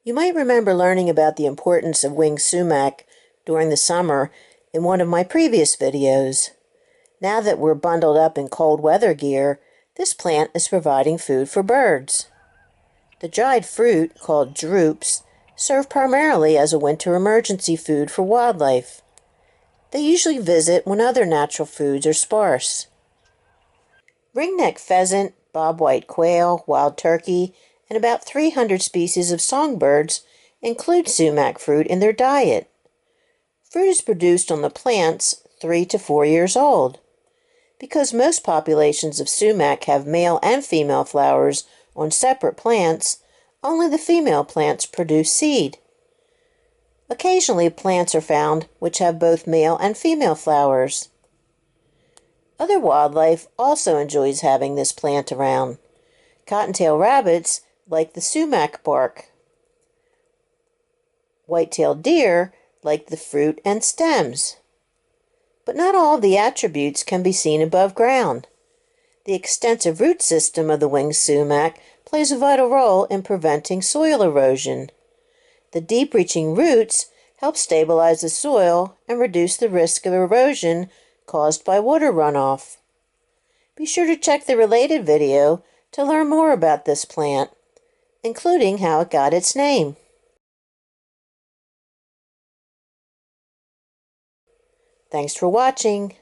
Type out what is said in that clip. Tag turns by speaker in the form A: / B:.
A: You might remember learning about the importance of winged sumac during the summer in one of my previous videos. Now that we're bundled up in cold weather gear, this plant is providing food for birds. The dried fruit, called drupes, serve primarily as a winter emergency food for wildlife. They usually visit when other natural foods are sparse. Ringneck pheasant, bobwhite quail, wild turkey, and about 300 species of songbirds include sumac fruit in their diet. Fruit is produced on the plants 3 to 4 years old. Because most populations of sumac have male and female flowers on separate plants, only the female plants produce seed. Occasionally, plants are found which have both male and female flowers. Other wildlife also enjoys having this plant around. Cottontail rabbits like the sumac bark. White-tailed deer like the fruit and stems. But not all of the attributes can be seen above ground. The extensive root system of the winged sumac plays a vital role in preventing soil erosion. The deep-reaching roots help stabilize the soil and reduce the risk of erosion caused by water runoff. Be sure to check the related video to learn more about this plant, including how it got its name. Thanks for watching.